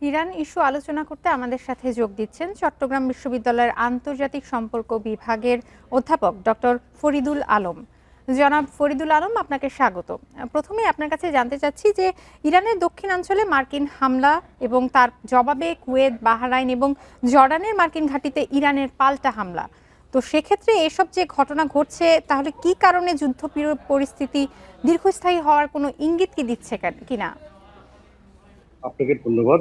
Iran issue আলোচনা করতে আমাদের সাথে যোগ দিচ্ছেন চট্টগ্রাম বিশ্ববিদ্যালয়ের আন্তর্জাতিক সম্পর্ক বিভাগের অধ্যাপক ডক্টর ফরিদুল আলম। জনাব ফরিদুল আলম, আপনাকে স্বাগত। প্রথমেই আপনার কাছে জানতে চাচ্ছি যে ইরানের দক্ষিণাঞ্চলে মার্কিন হামলা এবং তার জবাবে কুয়েত, বাহরাইন এবং জর্ডানের মার্কিন ঘাঁটিতে ইরানের পাল্টা হামলা। তো সেক্ষেত্রে এসব যে ঘটনা ঘটছে, তাহলে কি কারণে যুদ্ধ পরিস্থিতি দীর্ঘস্থায়ী হওয়ার কোনো ইঙ্গিত কি দিচ্ছে কিনা? আপনাকে ধন্যবাদ।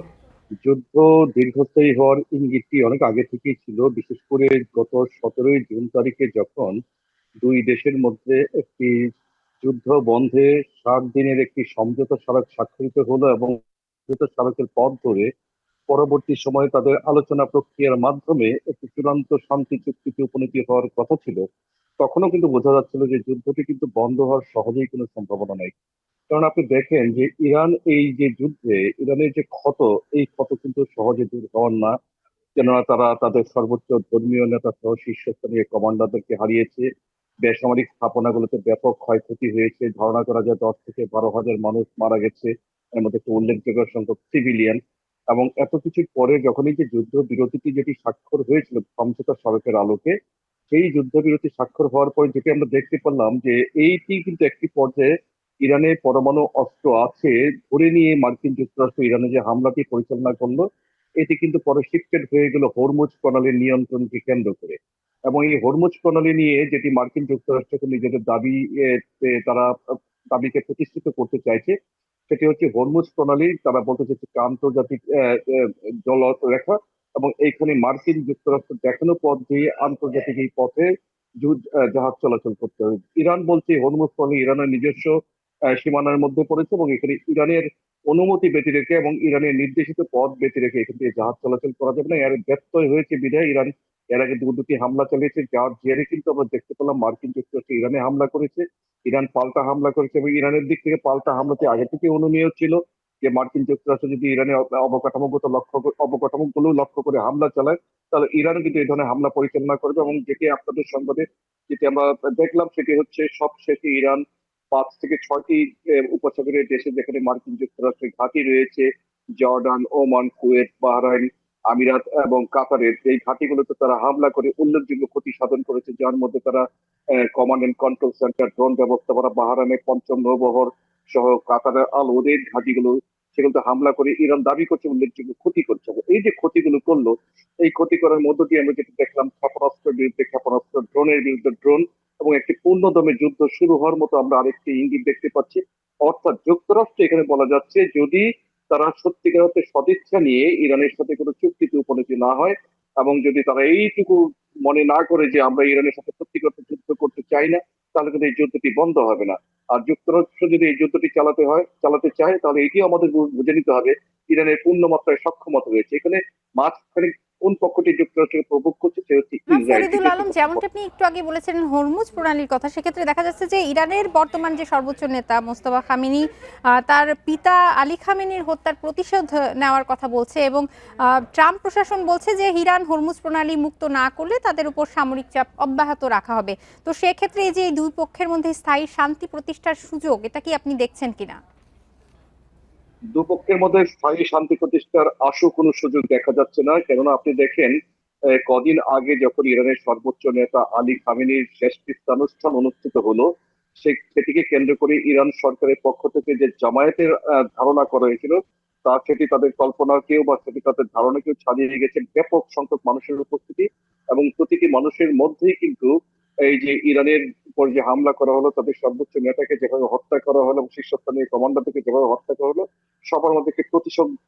যুদ্ধ দীর্ঘস্থায়ী হওয়ার ইঙ্গিতটি অনেক আগে থেকেই ছিল, বিশেষ করে গত 17ই জুন তারিখে যখন দুই দেশের মধ্যে একটি যুদ্ধ বন্ধে 7 দিনের একটি সমঝোতা স্মারক স্বাক্ষরিত হলো এবং সমঝোতা স্মারকের পথ ধরে পরবর্তী সময়ে তাদের আলোচনা প্রক্রিয়ার মাধ্যমে একটি চূড়ান্ত শান্তি চুক্তিতে উপনীত হওয়ার কথা ছিল। তখনও কিন্তু বোঝা যাচ্ছিল যে যুদ্ধটি কিন্তু বন্ধ হওয়ার সহজেই কোনো সম্ভাবনা নেই। কারণ আপনি দেখেন যে ইরান এই যে যুদ্ধে ইরানের যে ক্ষত, এই ক্ষত কিন্তু সহজে দূর হওয়ার না। কেননা তারা তাদের সর্বোচ্চ ধর্মীয় নেতা সহ শীর্ষস্থানীয় কমান্ডারদেরকে হারিয়েছে। বেসামরিক স্থাপনাগুলোতে ব্যাপক ক্ষয়ক্ষতি হয়েছে, ধারণা করা যায় 10 থেকে 12 হাজার মানুষ মারা গেছে, এর মধ্যে একটা উল্লেখযোগ্য সংখ্যক সিভিলিয়ান। এবং এত কিছুর পরে যখন এই যে যুদ্ধ বিরতিটি যেটি স্বাক্ষর হয়েছিল সমঝোতা স্মারকের আলোকে, সেই যুদ্ধবিরতি স্বাক্ষর হওয়ার পর যেটি আমরা দেখতে পেলাম যে এইটি কিন্তু একটি পর্যায়ে ইরানে পরমাণু অস্ত্র আছে ধরে নিয়ে মার্কিন যুক্তরাষ্ট্র ইরানে যে হামলাটি পরিচালনা করলো, এটি কিন্তু পরে শিফটেড হয়ে গেল হরমুজ প্রণালীর নিয়ন্ত্রণকে কেন্দ্র করে। এবং এই হরমুজ প্রণালী নিয়ে যেটি মার্কিন যুক্তরাষ্ট্রকে নিজেদের দাবি তারা দাবিকে প্রতিষ্ঠিত করতে চাইছে, সেটি হচ্ছে হরমুজ প্রণালী। তারা বলতে চাইছে আন্তর্জাতিক জলরেখা, এবং এইখানে মার্কিন যুক্তরাষ্ট্র দেখানো পথ দিয়ে আন্তর্জাতিক এই পথে জাহাজ চলাচল করতে হবে। ইরান বলছে হরমুজ প্রণালী ইরানের নিজস্ব সীমানার মধ্যে পড়েছে এবং এখানে ইরানের অনুমতি ব্যতি রেখে এবং ইরানের নির্দেশিত পথ ব্যতি রেখে এখান থেকে জাহাজ চলাচল করা যাবে না। এর ব্যত্যয় হয়েছে বিধায় ইরান এর আগে দুটি হামলা চালিয়েছে, যার জেরে কিন্তু আমরা দেখতে পেলাম মার্কিন যুক্তরাষ্ট্র ইরানে হামলা করেছে, ইরান পাল্টা হামলা করেছে। এবং ইরানের দিক থেকে পাল্টা হামলাতে আগে থেকে অনুমেয় ছিল যে মার্কিন যুক্তরাষ্ট্র যদি ইরানের অবকাঠামোগুলো লক্ষ্য করে হামলা চালায়, তাহলে ইরান কিন্তু এই ধরনের হামলা পরিচালনা করবে। এবং যেটি আপনাদের সংবাদে যেটি আমরা দেখলাম সেটি হচ্ছে সবশেষে ইরান 5 থেকে 6টি উপসাগরের দেশে যেখানে মার্কিন যুক্তরাষ্ট্রের ঘাঁটি রয়েছে, জর্ডান, ওমান, কুয়েত, বাহরাইন, আমিরাত এবং কাতারের এই ঘাঁটিগুলোতে তারা হামলা করে উল্লেখযোগ্য ক্ষতি সাধন করেছে, যার মধ্যে তারা command and control centre, drone ব্যবস্থাপনা, বাহরাইনের পঞ্চম নৌবহর সহ কাতারের আল ওদেদ ঘাঁটিগুলো, সেগুলোতে হামলা করে ইরান দাবি করছে উল্লেখযোগ্য ক্ষতি করছে। এই যে ক্ষতিগুলো করলো, এই ক্ষতি করার মধ্য দিয়ে আমরা যেটা দেখলাম ক্ষেপণাস্ত্রের বিরুদ্ধে ক্ষেপণাস্ত্র, ড্রোনের বিরুদ্ধে ড্রোন, এবং একটি পূর্ণদমে যুদ্ধ শুরু হওয়ার মতো আমরা আরেকটি ইঙ্গিত দেখতে পাচ্ছি। অর্থাৎ যুক্তরাষ্ট্র এখানে বলা যাচ্ছে যদি তারা সত্যিকার অর্থে সদিচ্ছা নিয়ে ইরানের সাথে কোনো চুক্তিতে উপনীত না হয়, এবং যদি তারা এইটুকু মনে না করে যে আমরা ইরানের সাথে সত্যিকার অর্থে যুদ্ধ করতে চাই না, তাহলে কিন্তু এই যুদ্ধটি বন্ধ হবে না। আর যুক্তরাষ্ট্র যদি এই যুদ্ধটি চালাতে চায়, তাহলে এটিও আমাদের বুঝে নিতে হবে ইরানের পূর্ণ মাত্রায় সক্ষমতা রয়েছে। এখানে মাঝখানে কোন পক্ষটি যুক্তরাষ্ট্রকে প্রভোগ করছে, সে হচ্ছে ইসরায়েল। ফরিদুল আলম, যেমনটা আপনি একটু আগে বলেছিলেন হরমুজ প্রণালীর কথা, সেক্ষেত্রে দেখা যাচ্ছে যে ইরানের বর্তমান যে সর্বোচ্চ নেতা মোস্তফা খামেনি তার পিতা আলী খামেনির হত্যার প্রতিশোধ নেওয়ার কথা বলছে, এবং ট্রাম্প প্রশাসন বলছে যে ইরান হরমুজ প্রণালী মুক্ত না করলে তাদের উপর সামরিক চাপ অব্যাহত রাখা হবে। তো সেক্ষেত্রে এই যে এই দুই পক্ষের মধ্যে স্থায়ী শান্তি প্রতিষ্ঠার সুযোগ, এটা কি আপনি দেখছেন কিনা? দুপক্ষের মধ্যে স্থায়ী শান্তি প্রতিষ্ঠার আশু কোনো সুযোগ দেখা যাচ্ছে না। কেননা আপনি দেখেন কদিন আগে যখন ইরানের সর্বোচ্চ নেতা আলী খামেনির শেষ কৃত্যানুষ্ঠান অনুষ্ঠিত হলো, সেটিকে কেন্দ্র করে ইরান সরকারের পক্ষ থেকে যে জামায়াতের ধারণা করা হয়েছিল, তা সেটি তাদের কল্পনাকেও বা সেটি তাদের ধারণাকেও ছাড়িয়ে গেছে ব্যাপক সংখ্যক মানুষের উপস্থিতি। এবং প্রতিটি মানুষের মধ্যেই কিন্তু এই যে ইরানের উপর যে হামলা করা হলো, তাদের সর্বোচ্চ নেতাকে যেভাবে হত্যা করা হলো এবং শীর্ষস্থানীয় কমান্ডারকে যেভাবে হত্যা করা হলো, সবার মধ্যে একটি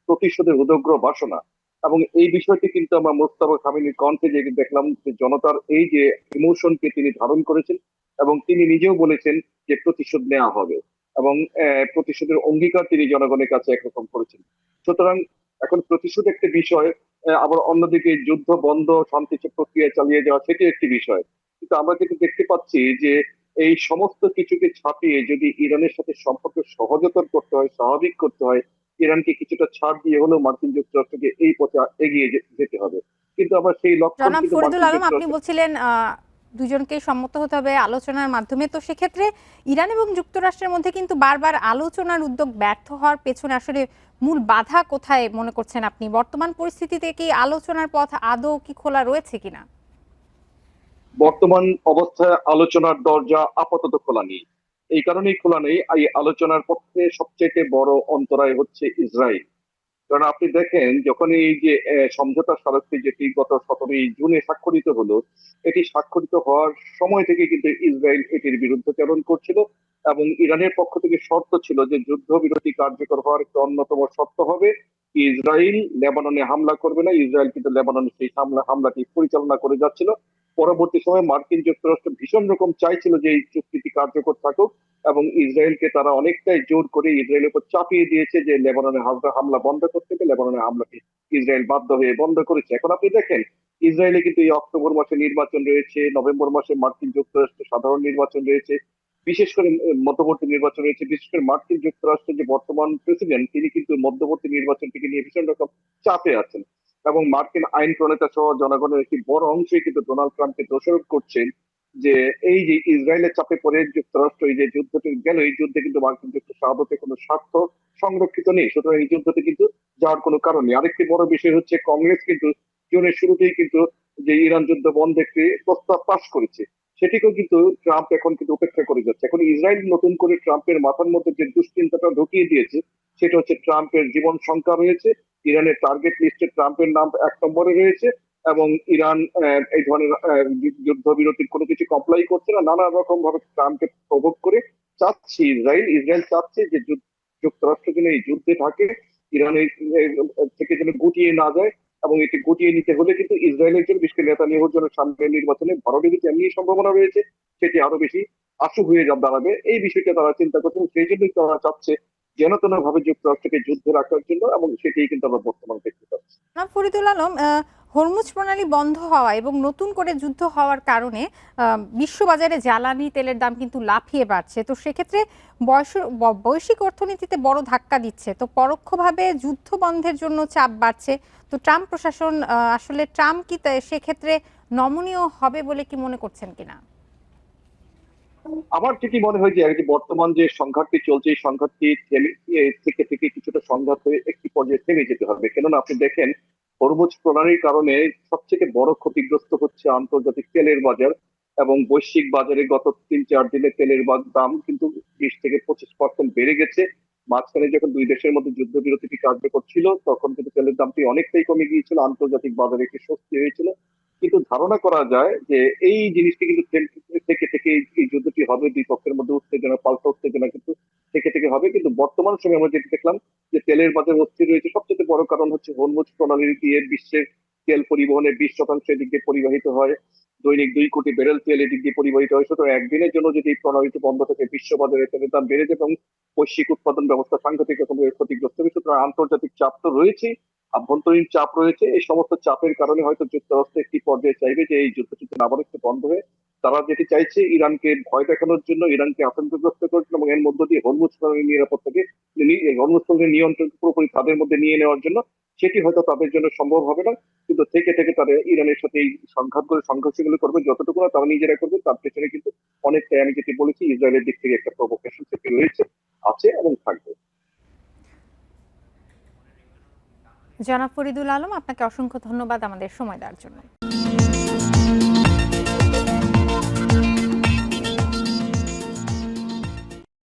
প্রতিশোধের উদগ্র বাসনা। এবং এই বিষয়টি কিন্তু আমরা মোস্তফা খামেনির কণ্ঠে যে দেখলাম যে জনতার এই যে ইমোশনকে তিনি ধারণ করেছেন, এবং তিনি নিজেও বলেছেন যে প্রতিশোধ নেওয়া হবে, এবং প্রতিশোধের অঙ্গীকার তিনি জনগণের কাছে একরকম করেছেন। সুতরাং এখন প্রতিশোধ একটি বিষয়, আবার অন্যদিকে যুদ্ধ বন্ধ শান্তি প্রক্রিয়া চালিয়ে যাওয়া সেটি একটি বিষয়। কিন্তু আমরা কিন্তু দেখতে পাচ্ছি যে এই সমস্ত কিছুকে ছাপিয়ে যদি ইরানের সাথে সম্পর্ক সহজতর করতে হয়, স্বাভাবিক করতে হয়, ইরানকে কিছুটা ছাড় দিয়ে হলেও মার্কিন যুক্তরাষ্ট্রকে এই পথে এগিয়ে যেতে হবে। কিন্তু আবার সেই লক্ষণ জনাব কিন্তু ফরিদুল মার্কিন আলম, আপনি যুক্তরাষ্ট্র। বলছিলেন দুজনকেই সম্মত হতে হবে আলোচনার মাধ্যমে। তো সেক্ষেত্রে ইরান এবং যুক্তরাষ্ট্রের মধ্যে কিন্তু বারবার আলোচনার উদ্যোগ ব্যর্থ হওয়ার পেছনে আসলে মূল বাধা কোথায় মনে করছেন আপনি? বর্তমান পরিস্থিতিতে কি আলোচনার পথ আদৌ কি খোলা রয়েছে কিনা? বর্তমান অবস্থায় আলোচনার দরজা আপাতত খোলা নেই। এই কারণেই খোলা নেই, এই আলোচনার পক্ষে সবচেয়ে বড় অন্তরায় হচ্ছে ইসরায়েল। কারণ আপনি দেখেন, যখন এই যে সমঝোতা স্মারকটি যেটি গত 17 জুনে স্বাক্ষরিত হলো, এটি স্বাক্ষরিত হওয়ার সময় থেকে কিন্তু ইসরায়েল এটির বিরুদ্ধাচরণ করছিল, এবং ইরানের পক্ষ থেকে শর্ত ছিল যে যুদ্ধবিরতি কার্যকর হওয়ার একটা অন্যতম শর্ত হবে ইসরায়েল লেবাননে হামলা করবে না। ইসরায়েল কিন্তু লেবাননে সেই হামলাটি পরিচালনা করে যাচ্ছিল। পরবর্তী সময়ে মার্কিন যুক্তরাষ্ট্র ভীষণ রকম চাইছিল যে এই চুক্তিটি কার্যকর থাকুক, এবং ইসরায়েলকে তারা অনেকটাই জোর করে ইসরায়েলের উপর চাপিয়ে দিয়েছে যে লেবাননে হামলা বন্ধ করতে হবে। লেবাননের হামলাটি ইসরায়েল বাধ্য হয়ে বন্ধ করেছে। এখন আপনি দেখেন, ইসরায়েলে কিন্তু এই অক্টোবর মাসে নির্বাচন রয়েছে, নভেম্বর মাসে মার্কিন যুক্তরাষ্ট্রের সাধারণ নির্বাচন রয়েছে, বিশেষ করে মধ্যবর্তী নির্বাচন রয়েছে। বিশেষ করে মার্কিন যুক্তরাষ্ট্রের যে বর্তমান প্রেসিডেন্ট, তিনি কিন্তু মধ্যবর্তী নির্বাচনটিকে নিয়ে ভীষণ রকম চাপে আছেন, এবং মার্কিন আইন প্রণেতা সহ জনগণের একটি বড় অংশই কিন্তু ডোনাল্ড ট্রাম্পকে দোষারোপ করছেন যে এই যে ইসরায়েলের চাপে পড়ে যুক্তরাষ্ট্র এই যে যুদ্ধটি গেল, এই যুদ্ধে কিন্তু মার্কিন যুক্তরাষ্ট্র আদতে কোনো স্বার্থ সংরক্ষিত নেই। সুতরাং এই যুদ্ধতে কিন্তু যাওয়ার কোনো কারণ নেই। আরেকটি বড় বিষয় হচ্ছে, কংগ্রেস কিন্তু জুনের শুরুতেই কিন্তু যে ইরান যুদ্ধ বন্ধ একটি প্রস্তাব পাশ করেছে, সেটিকেও কিন্তু ট্রাম্প এখন কিন্তু উপেক্ষা করে যাচ্ছে। এখন ইসরায়েল নতুন করে ট্রাম্পের মাথার মধ্যে যে দুশ্চিন্তাটা ঢুকিয়ে দিয়েছে, সেটা হচ্ছে ট্রাম্পের জীবন সংখ্যা রয়েছে, ইরানের টার্গেট লিস্টে ট্রাম্পের নাম 1 নম্বরে রয়েছে, এবং ইরান এই ধরনের যুদ্ধবিরতির কোনো কিছু কমপ্লাই করছে না। নানা রকম ভাবে ট্রাম্পকে প্রভোগ করে চাচ্ছে ইসরায়েল চাচ্ছে যে যুক্তরাষ্ট্র যেন এই যুদ্ধে থাকে, ইরানের থেকে যেন গুটিয়ে না যায়, এবং এটি গুটিয়ে নিতে হলে কিন্তু ইসরায়েলের জন্য, বিশেষ করে নেতানিয়াহুর জন্য সামনের নির্বাচনে ভারতের যে এমনি সম্ভাবনা রয়েছে, সেটি আরো বেশি আশু হয়ে দাঁড়াবে। এই বিষয়টা তারা চিন্তা করছেন, সেই জন্যই তারা চাচ্ছে যেন তেন ভাবে যুক্তরাষ্ট্রকে যুদ্ধে রাখার জন্য, এবং সেটাই কিন্তু আমরা বর্তমানে দেখতে পাচ্ছি। ফরিদুল আলম, হরমুজ প্রণালী বন্ধ হওয়া এবং নতুন করে যুদ্ধ হওয়ার কারণে বিশ্ববাজারে জ্বালানি তেলের দাম কিন্তু লাফিয়ে বাড়ছে। তো সেক্ষেত্রে বৈশ্বিক অর্থনীতিতে বড় ধাক্কা দিচ্ছে। তো পরোক্ষভাবে যুদ্ধ বন্ধের জন্য চাপ বাড়ছে। তো ট্রাম্প প্রশাসন আসলে ট্রাম্প কি সেক্ষেত্রে নমনীয় হবে বলে কি মনে করছেন কিনা? আমার ঠিকই মনে হয় যে আর কি বর্তমান যে সংঘাতটি চলছে, এই সংঘাতটি থেকে থেকে কিছুটা সংঘাত হয়ে একটি পর্যায়ে থেমে যেতে হবে। কেননা আপনি দেখেন, হরমুজ প্রণালীর কারণে সবচেয়ে বড় ক্ষতিগ্রস্ত হচ্ছে আন্তর্জাতিক তেলের বাজার, এবং বৈশ্বিক বাজারে গত 3-4 দিনে তেলের দাম কিন্তু 20 থেকে 25% বেড়ে গেছে। মাঝখানে যখন দুই দেশের মধ্যে যুদ্ধবিরতিটি কার্যকর ছিল, তখন কিন্তু তেলের দামটি অনেকটাই কমে গিয়েছিল, আন্তর্জাতিক বাজারে একটি স্বস্তি হয়েছিল। কিন্তু ধারণা করা যায় যে এই জিনিসটি কিন্তু থেকে থেকে এই যুদ্ধটি হবে, দুই পক্ষের মধ্যে উত্তেজনা, পাল্টা উত্তেজনা কিন্তু থেকে থেকে হবে। কিন্তু বর্তমান সময়ে আমরা যেটি দেখলাম যে তেলের বাজার অস্থির রয়েছে, সবচেয়ে বড় কারণ হচ্ছে হরমুজ প্রণালী দিয়ে বিশ্বের তেল পরিবহনের 20% এদিক দিয়ে পরিবাহিত হয়। দৈনিক 2 কোটি ব্যারেল তেল এদিক দিয়ে পরিবাহিত হয়। সুতরাং একদিনের জন্য যদি এই প্রণালীটি বন্ধ থাকে, বিশ্ববাজারে তেলের দাম বেড়ে যাবে, এবং বৈশ্বিক উৎপাদন ব্যবস্থা সাংঘাতিক রকমের ক্ষতিগ্রস্ত হবে। সুতরাং আন্তর্জাতিক চাপ তো রয়েছে, আভ্যন্তরীণ চাপ রয়েছে। এই সমস্ত চাপের কারণে হয়তো যুক্তরাষ্ট্র একটি পর্যায়ে চাইবে যে এই যুদ্ধ আবার একটু বন্ধ হয়ে, তারা যেটি চাইছে ইরানকে ভয় দেখানোর জন্য, ইরানকে আতঙ্কগ্রস্ত করার জন্য, এবং এর মধ্য দিয়ে হরমুজ প্রণালীর নিরাপত্তাকে, হরমুজ প্রণালীর নিয়ন্ত্রণ পুরোপুরি তাদের মধ্যে নিয়ে নেওয়ার জন্য, সেটি হয়তো তাদের জন্য সম্ভব হবে না। কিন্তু থেকে থেকে তারা ইরানের সাথে এই সংঘর্ষগুলো করবে, যতটুকু না তারা নিজেরা করবে, তার পেছনে কিন্তু অনেকটাই, আমি যেটি বলেছি, ইসরায়েলের দিক থেকে একটা প্রভোকেশন সেটি রয়েছে, আছে এবং থাকবে। জনাব ফরিদুল আলম, আপনাকে অসংখ্য ধন্যবাদ আমাদের সময় দেওয়ার জন্য।